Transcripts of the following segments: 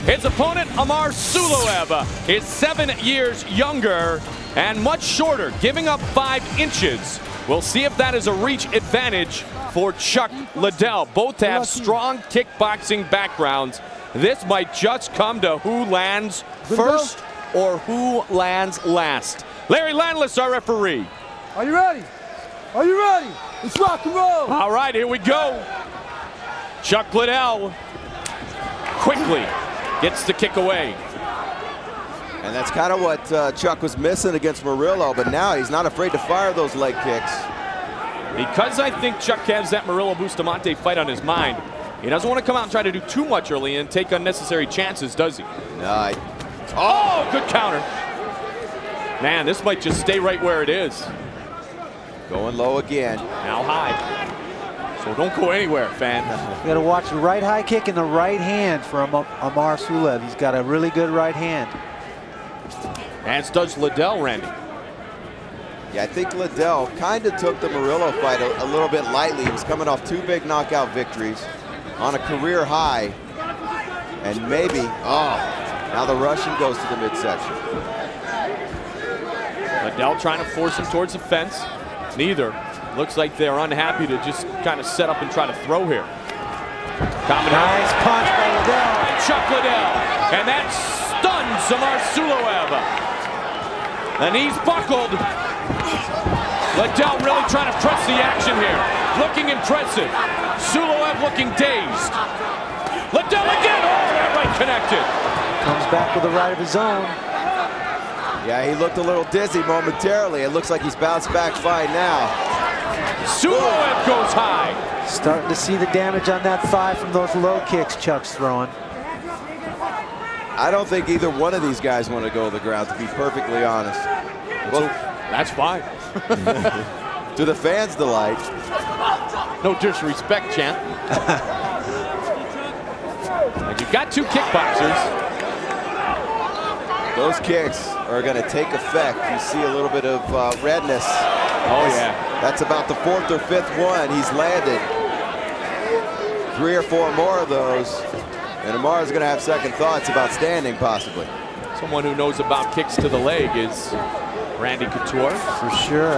His opponent, Amar Suloev, is 7 years younger and much shorter, giving up 5 inches. We'll see if that is a reach advantage for Chuck Liddell. Both have strong kickboxing backgrounds. This might just come to who lands first or who lands last. Larry Landless, our referee. Are you ready? Are you ready? Let's rock and roll. All right, here we go. Chuck Liddell quickly gets the kick away. And that's kind of what Chuck was missing against Murillo, but now he's not afraid to fire those leg kicks. Because I think Chuck has that Murillo-Bustamante fight on his mind, he doesn't want to come out and try to do too much early and take unnecessary chances, does he? No. Oh, good counter. Man, this might just stay right where it is. Going low again. Now high. So don't go anywhere, fan. You got to watch the right high kick in the right hand for Amar Suloev. He's got a really good right hand. As does Liddell, Randy. Yeah, I think Liddell kind of took the Murillo fight a little bit lightly. He was coming off 2 big knockout victories on a career high. And maybe, now the Russian goes to the midsection. Liddell trying to force him towards the fence. Neither. Looks like they're unhappy to just kind of set up and try to throw here. Nice punch by Liddell. Chuck Liddell. And that stuns Amar Suloev. The knees buckled. Liddell really trying to press the action here. Looking impressive. Suloev looking dazed. Liddell again. Oh, that right connected. Comes back with a right of his own. Yeah, he looked a little dizzy momentarily. It looks like he's bounced back fine now. Suloev goes high. Starting to see the damage on that thigh from those low kicks Chuck's throwing. I don't think either one of these guys want to go to the ground, to be perfectly honest. Well, that's fine. To the fans' delight. No disrespect, champ. And you've got 2 kickboxers. Those kicks are going to take effect. You see a little bit of redness. Oh, yeah. That's about the 4th or 5th one he's landed. 3 or 4 more of those. And Amar is going to have second thoughts about standing, possibly. Someone who knows about kicks to the leg is Randy Couture. For sure.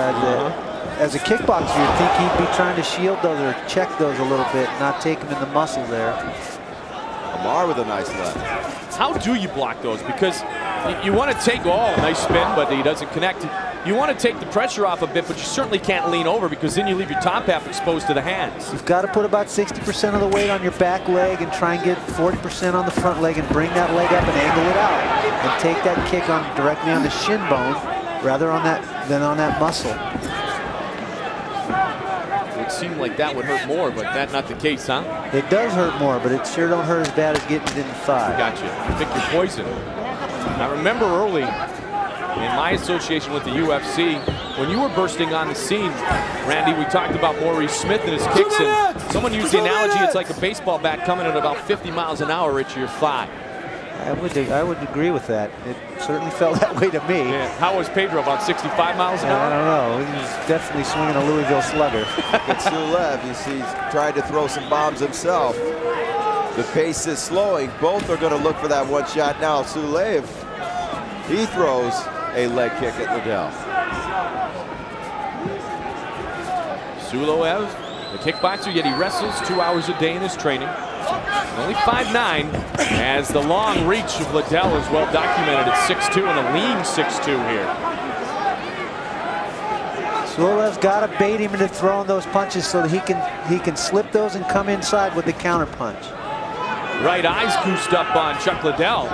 As a kickboxer, you'd think he'd be trying to shield those or check those a little bit, not take him in the muscle there. Amar with a nice left. How do you block those? Because you want to take, nice spin, but he doesn't connect. You want to take the pressure off a bit, but you certainly can't lean over because then you leave your top half exposed to the hands. You've got to put about 60% of the weight on your back leg and try and get 40% on the front leg and bring that leg up and angle it out. And take that kick directly on the shin bone rather than on that muscle. It would seem like that would hurt more, but that's not the case, huh? It does hurt more, but it sure don't hurt as bad as getting it in the thigh. Gotcha. Pick your poison. I remember early in my association with the UFC, when you were bursting on the scene, Randy, we talked about Maurice Smith and his kicks, and someone used the analogy it's like a baseball bat coming at about 50 miles an hour at your thigh. I would agree with that. It certainly felt that way to me. Yeah. How was Pedro, about 65 miles an hour? I don't know. He was definitely swinging a Louisville slugger. But Suloev, you see, he's trying to throw some bombs himself. The pace is slowing. Both are going to look for that one shot now. Suloev, he throws a leg kick at Liddell. Suloev, the kickboxer, yet he wrestles 2 hours a day in his training. Only 5'9", as the long reach of Liddell is well documented at 6'2", and a lean 6'2" here. Suloev's got to bait him into throwing those punches so that he can slip those and come inside with the counter punch. Right eye's goosed up on Chuck Liddell.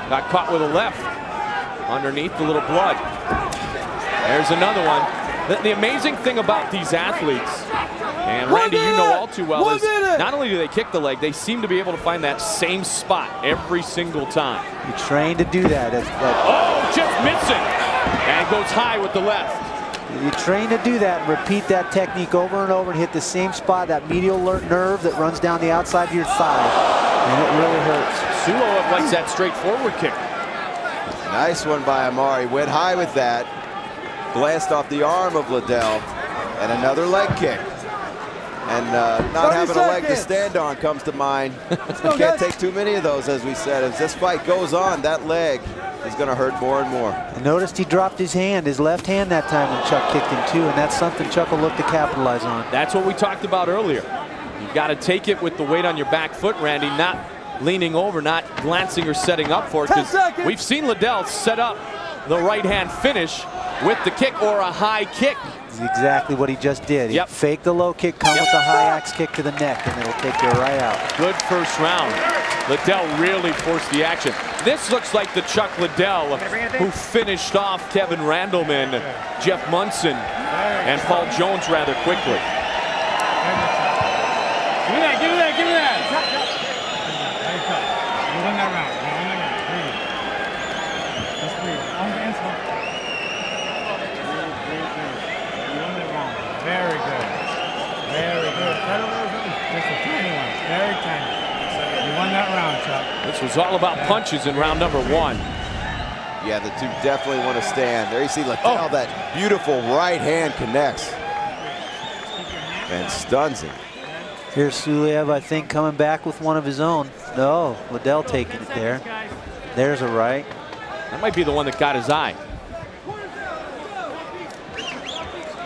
Got caught with a left underneath the little blood. There's another one. The amazing thing about these athletes, and Randy, you know all too well, is not only do they kick the leg, they seem to be able to find that same spot every single time. You train to do that. Oh, just missing. And goes high with the left. You train to do that and repeat that technique over and over and hit the same spot, that medial nerve that runs down the outside of your thigh. And it really hurts. Suloev likes that straightforward kick. Nice one by Amar. He went high with that. Glanced off the arm of Liddell. And another leg kick. And not having a leg to stand on comes to mind. You can't take too many of those, as we said. As this fight goes on, that leg is going to hurt more and more. I noticed he dropped his hand, his left hand that time when Chuck kicked him too, and that's something Chuck will look to capitalize on. That's what we talked about earlier. You've got to take it with the weight on your back foot, Randy, not leaning over, not glancing or setting up for it. Because we've seen Liddell set up the right hand finish with the kick or a high kick. Exactly what he just did. He faked the low kick, come with the high axe kick to the neck, and it'll take you right out. Good first round. Liddell really forced the action. This looks like the Chuck Liddell who finished off Kevin Randleman, Jeff Munson, and Paul Jones rather quickly. Give me that, give me that, give me that. You won that round. You won that round. Breathe. Just breathe. On the inside. You won that round. Very good. Very good. Just a tiny one. Very tiny. You won that round, Chuck. This was all about punches in round number 1. Yeah, the two definitely want to stand. There you see Liddell, that beautiful right hand connects and stuns him. Here's Suloev, I think, coming back with one of his own. No, Liddell taking it there. There's a right. That might be the one that got his eye.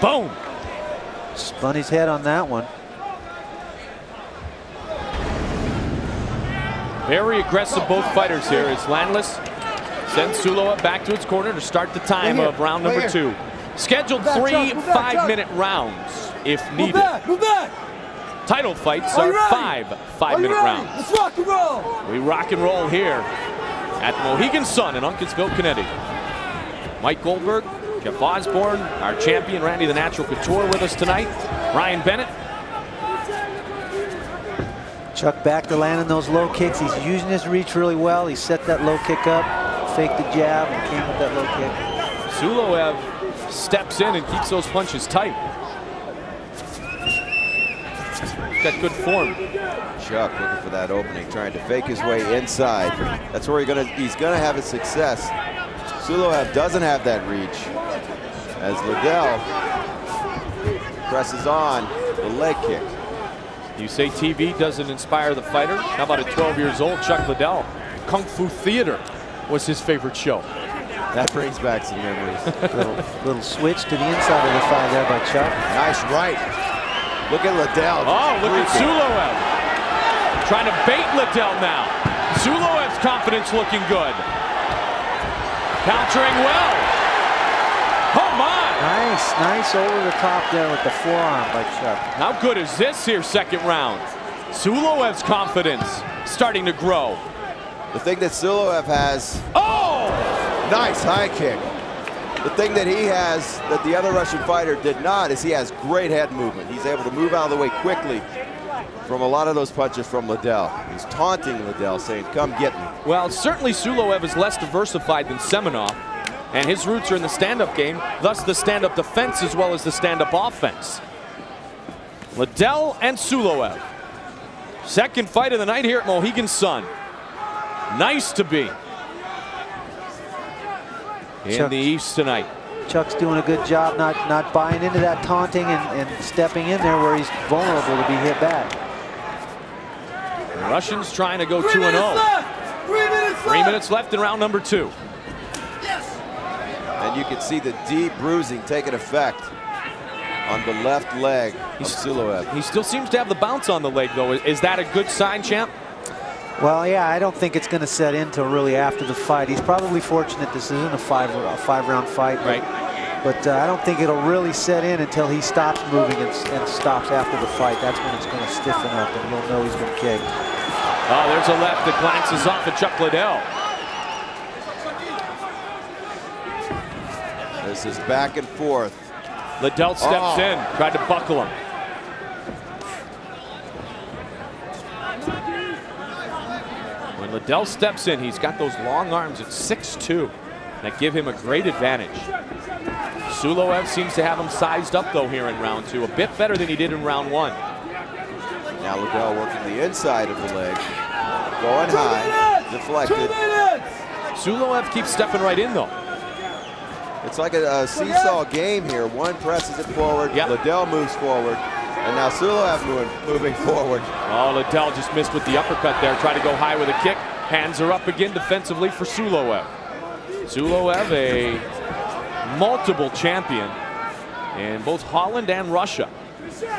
Boom! Spun his head on that one. Very aggressive, both fighters here as Landless sends Suloev back to its corner to start the time of round number 2. Scheduled 3 5-minute rounds if needed. Move back. Title fights are 5 5-minute rounds. Let's rock and roll. We rock and roll here at the Mohegan Sun in Uncasville, Connecticut. Mike Goldberg, Jeff Osborne, our champion Randy the Natural Couture with us tonight. Ryan Bennett. Chuck back to landing those low kicks. He's using his reach really well. He set that low kick up, faked the jab, and came with that low kick. Suloev steps in and keeps those punches tight. He's got good form. Chuck looking for that opening, trying to fake his way inside. That's where he's gonna have his success. Suloev doesn't have that reach as Liddell presses on the leg kick. You say TV doesn't inspire the fighter? How about at 12 years old, Chuck Liddell? Kung Fu Theater was his favorite show. That brings back some memories. little switch to the inside of the thigh there by Chuck. Nice right. Look at Liddell. Oh, look at Suloev. Trying to bait Liddell now. Suloev's confidence looking good. Countering well. Oh my! Nice over the top there with the forearm by Chuck. How good is this here, second round? Suloev's confidence starting to grow. The thing that Suloev has. Oh! Nice high kick. The thing that he has that the other Russian fighter did not is he has great head movement. He's able to move out of the way quickly from a lot of those punches from Liddell. He's taunting Liddell, saying, come get me. Well, certainly Suloev is less diversified than Semenov, and his roots are in the stand-up game, thus the stand-up defense as well as the stand-up offense. Liddell and Suloev. Second fight of the night here at Mohegan Sun. Nice to be in the East tonight. Chuck's doing a good job not buying into that taunting and stepping in there where he's vulnerable to be hit back. The Russians trying to go 2-0. 3 minutes left in round number 2. And you can see the deep bruising taking effect on the left leg of Suloev. He still seems to have the bounce on the leg, though. Is that a good sign, champ? Well, yeah, I don't think it's going to set in until really after the fight. He's probably fortunate this isn't a five-round fight. Right. But I don't think it'll really set in until he stops moving and stops after the fight. That's when it's going to stiffen up, and you'll know he's been kicked. Oh, there's a left that glances off at Chuck Liddell. This is back and forth. Liddell steps in, tried to buckle him. When Liddell steps in, he's got those long arms at 6'2" that give him a great advantage. Suloev seems to have him sized up, though, here in round 2, a bit better than he did in round 1. Now Liddell working the inside of the leg, going high, deflected. Suloev keeps stepping right in, though. It's like a seesaw game here. One presses it forward, Liddell moves forward, And now Suloev moving forward. Oh, Liddell just missed with the uppercut there. Tried to go high with a kick. Hands are up again defensively for Suloev. Suloev, a multiple champion in both Holland and Russia.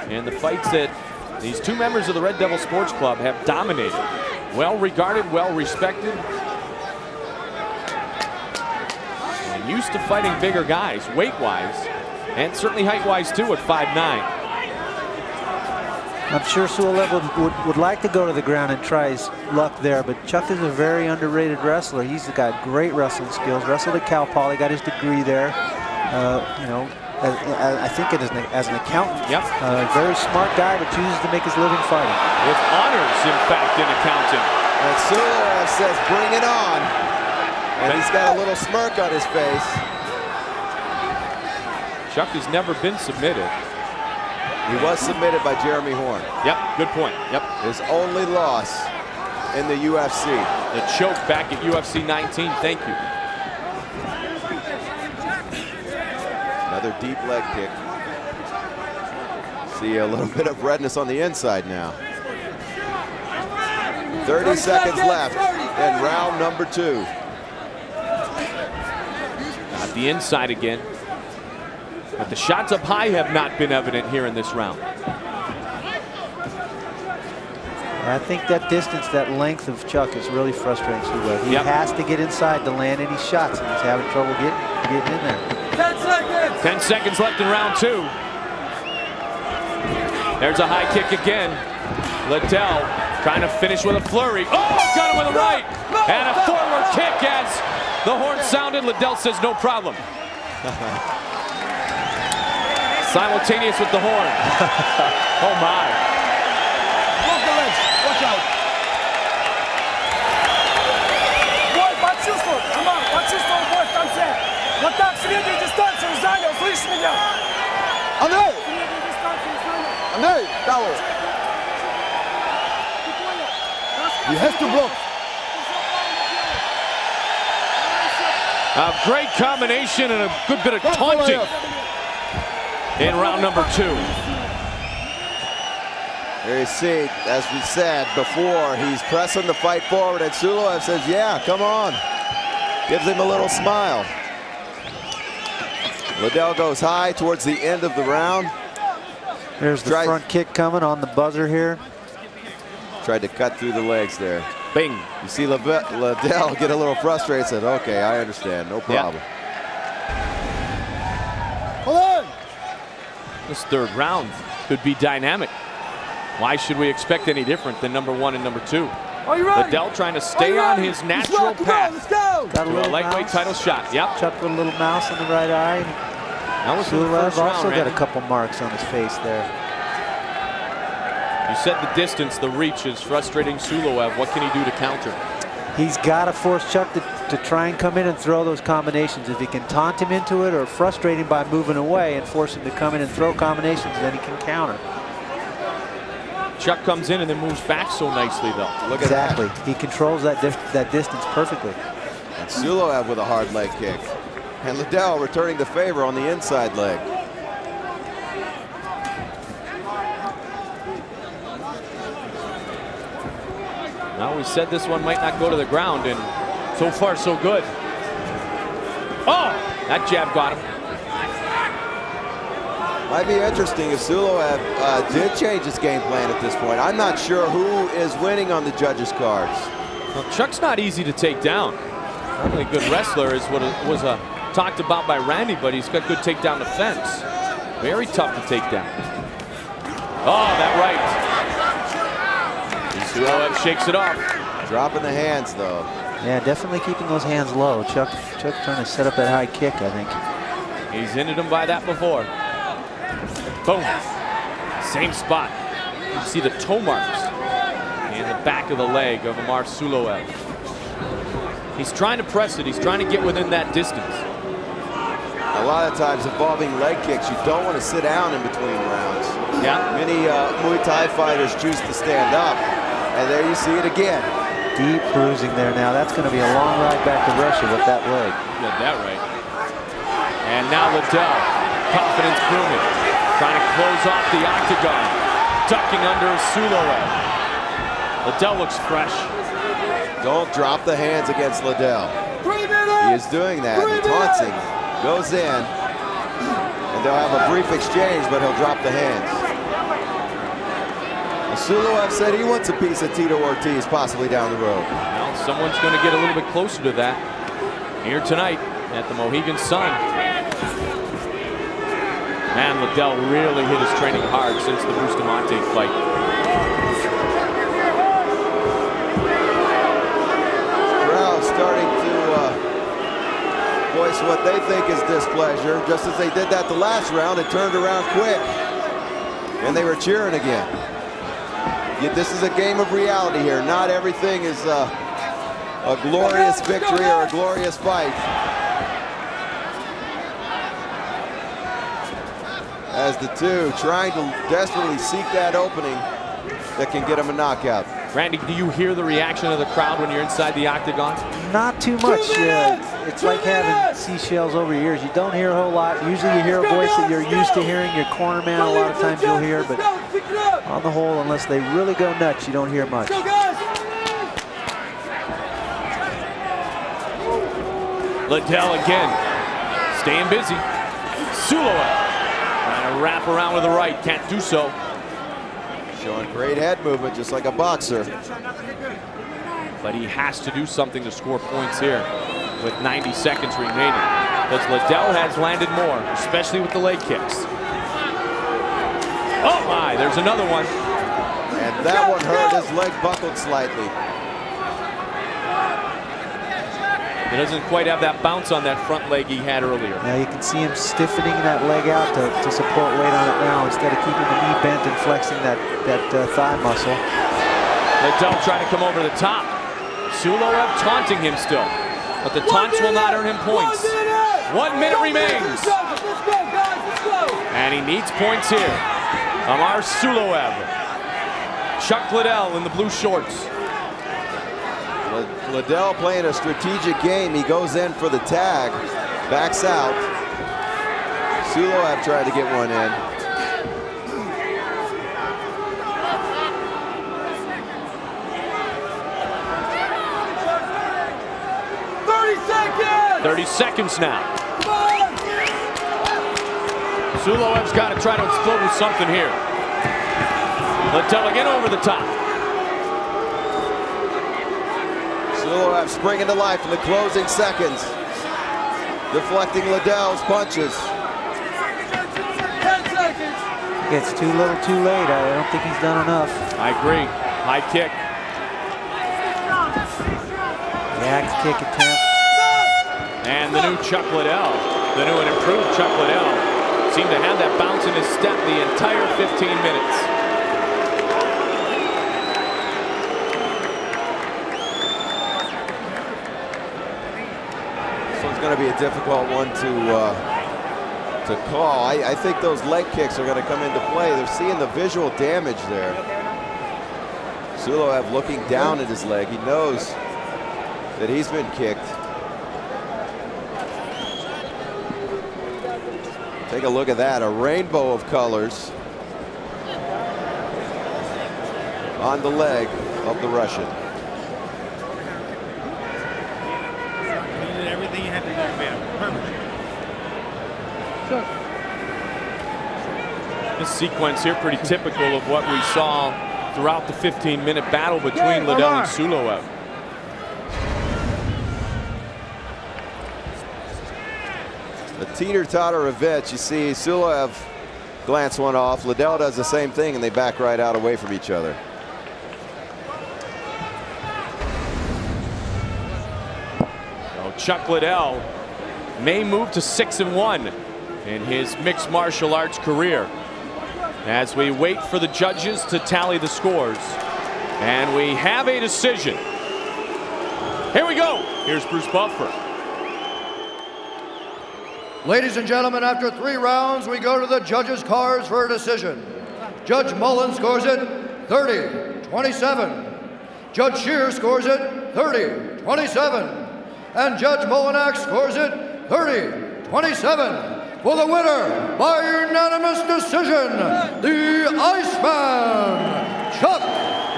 And the fights that these two members of the Red Devil Sports Club have dominated. Well regarded, well respected. And used to fighting bigger guys, weight-wise, and certainly height-wise too at 5'9". I'm sure Suloev would like to go to the ground and try his luck there, but Chuck is a very underrated wrestler. He's got great wrestling skills. Wrestled at Cal Poly, got his degree there. You know, I think it is as an accountant. Yep. Very smart guy, but chooses to make his living fighting. With honors, in fact, in accounting. And Suloev says, "Bring it on." And he's got a little smirk on his face. Chuck has never been submitted. He was submitted by Jeremy Horn. Yep, good point. Yep. His only loss in the UFC. The choke back at UFC 19. Thank you. Another deep leg kick. See a little bit of redness on the inside now. 30 seconds left in round number 2. Got the inside again. But the shots up high have not been evident here in this round. I think that distance, that length of Chuck is really frustrating Suloev. He has to get inside to land any shots, and he's having trouble getting in there. 10 seconds. 10 seconds left in round 2. There's a high kick again. Liddell trying to finish with a flurry. Oh, got him with a right. And a forward kick as the horn sounded. Liddell says no problem. Simultaneous with the horn. Oh my. Look the legs. Watch out. Бой почувствовал. Amar, почувствовал бой в конце. Вот так, среднюю дистанцию занял. Слышишь меня? Андрей! Среднюю дистанцию занял. Андрей, Davo. Ты понял? You have to block. A great combination and a good bit of taunting in round number 2. There you see, as we said before, he's pressing the fight forward, and Suloev says, yeah, come on. Gives him a little smile. Liddell goes high towards the end of the round. There's the front kick coming on the buzzer here. Tried to cut through the legs there. Bing. You see Liddell get a little frustrated, said, okay, I understand, no problem. Hold on. This third round could be dynamic. Why should we expect any different than number 1 and number 2? Are you ready? Liddell trying to stay on his natural path. Let's go. Got a To a little lightweight mouse. title shot. Yep. Chuck with a little mouse in the right eye. That was from the Suloev first round, also got Randy. a couple marks on his face there. You said the distance, the reach is frustrating Suloev. What can he do to counter? He's got to force Chuck to try and come in and throw those combinations. If he can taunt him into it or frustrate him by moving away and force him to come in and throw combinations, then he can counter. Chuck comes in and then moves back so nicely, though. Look at that. Exactly. He controls that distance perfectly. And Suloev with a hard leg kick. And Liddell returning the favor on the inside leg. Now, we said this one might not go to the ground, and so far so good. Oh, that jab got him. Might be interesting if Suloev did change his game plan at this point. I'm not sure who is winning on the judges' cards. Well, Chuck's not easy to take down. Not only a good wrestler is what was talked about by Randy, but he's got good takedown defense. Very tough to take down. Oh, that right. Suloev shakes it off. Dropping the hands, though. Yeah, definitely keeping those hands low. Chuck trying to set up that high kick, I think. He's ended him by that before. Boom. Same spot. You see the toe marks in the back of the leg of Amar Suloev. He's trying to press it. He's trying to get within that distance. A lot of times involving leg kicks, you don't want to sit down in between rounds. Yeah. Many Muay Thai fighters choose to stand up. And there you see it again. Deep bruising there now. That's going to be a long ride back to Russia with that leg. You got that right. And now Liddell, confidence booming, trying to close off the octagon. ducking under Suloev. Liddell looks fresh. Don't drop the hands against Liddell. 3 minutes. He is doing that. He taunts him, goes in, and they'll have a brief exchange, but he'll drop the hands. Suloev said he wants a piece of Tito Ortiz possibly down the road. Well, someone's going to get a little bit closer to that here tonight at the Mohegan Sun. Man, Liddell really hit his training hard since the Bustamante fight. Crowd starting to voice what they think is displeasure. Just as they did that the last round, it turned around quick, and they were cheering again. This is a game of reality here. Not everything is a glorious victory or a glorious fight. As the two trying to desperately seek that opening that can get them a knockout. Randy, do you hear the reaction of the crowd when you're inside the octagon? Not too much. It's like having seashells over your ears. You don't hear a whole lot. Usually you hear a voice that you're used to hearing. Your corner man, a lot of times you'll hear, but on the whole, unless they really go nuts, you don't hear much. Liddell again, staying busy. Suloev trying to wrap around with the right, can't do so. Showing great head movement, just like a boxer. But he has to do something to score points here with 90 seconds remaining, because Liddell has landed more, especially with the leg kicks. Oh my, there's another one. And that one hurt. His leg buckled slightly. He doesn't quite have that bounce on that front leg he had earlier. Now you can see him stiffening that leg out to support weight on it now, instead of keeping the knee bent and flexing that thigh muscle. Liddell trying to come over the top. Suloev taunting him still, but the taunts will not earn him points. 1 minute remains. And he needs points here. Amar Suloev. Chuck Liddell in the blue shorts. Liddell playing a strategic game. He goes in for the tag, backs out. Suloev tried to get one in. Seconds. 30 seconds now. Suloev's got to try to explode with something here. Liddell again over the top. Suloev springing to life in the closing seconds, deflecting Liddell's punches. 10 seconds. It's too little too late. I don't think he's done enough. I agree. High kick. The axe kick attempt. And the new Chuck Liddell, the new and improved Chuck Liddell, seemed to have that bounce in his step the entire 15 minutes. This one's going to be a difficult one to call. I think those leg kicks are going to come into play. They're seeing the visual damage there. Suloev looking down at his leg. He knows that he's been kicked. Take a look at that, a rainbow of colors on the leg of the Russian. You did everything you had to do, man. Perfect. This sequence here pretty typical of what we saw throughout the 15-minute battle between Liddell and Suloev. A teeter-totter of it. You see Suloev glance one off. Liddell does the same thing, and they back right out away from each other. So Chuck Liddell may move to 6-1 in his mixed martial arts career, as we wait for the judges to tally the scores. And we have a decision. Here we go. Here's Bruce Buffer. Ladies and gentlemen, after 3 rounds, we go to the judges' cars for a decision. Judge Mullen scores it 30-27. Judge Shear scores it 30-27. And Judge Molinak scores it 30-27. for the winner by unanimous decision, the Iceman, Chuck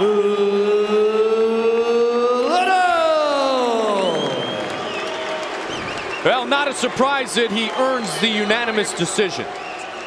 Liddell. Well, not a surprise that he earns the unanimous decision.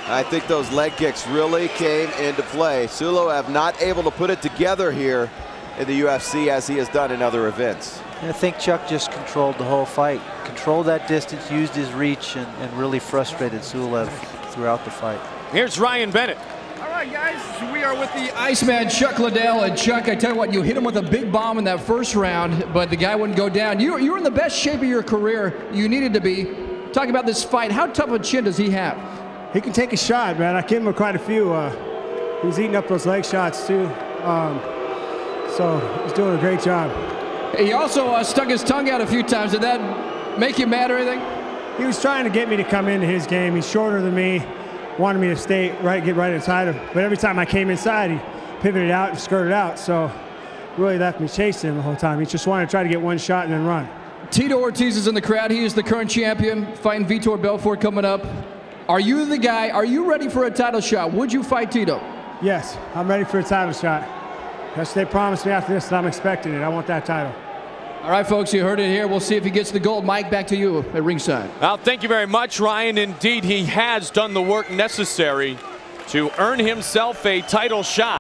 I think those leg kicks really came into play. Suloev not able to put it together here in the UFC as he has done in other events. I think Chuck just controlled the whole fight. Controlled that distance, used his reach, and really frustrated Suloev throughout the fight. Here's Ryan Bennett. All right, guys, we are with the Iceman, Chuck Liddell. And Chuck, I tell you what, you hit him with a big bomb in that first round, but the guy wouldn't go down. You were in the best shape of your career. You needed to be. Talking about this fight, how tough a chin does he have? He can take a shot, man. I gave him quite a few. He was eating up those leg shots, too. So he's doing a great job. He also stuck his tongue out a few times. Did that make you mad or anything? He was trying to get me to come into his game. He's shorter than me, wanted me to stay get right inside him. But every time I came inside, he pivoted out and skirted out. So really left me chasing him the whole time. He just wanted to try to get one shot and then run. Tito Ortiz is in the crowd. He is the current champion, fighting Vitor Belfort coming up. Are you the guy? Are you ready for a title shot? Would you fight Tito? Yes, I'm ready for a title shot. That's what they promised me after this, and I'm expecting it. I want that title. All right, folks, you heard it here. We'll see if he gets the gold. Mike, back to you at ringside. Well, thank you very much, Ryan. Indeed, he has done the work necessary to earn himself a title shot.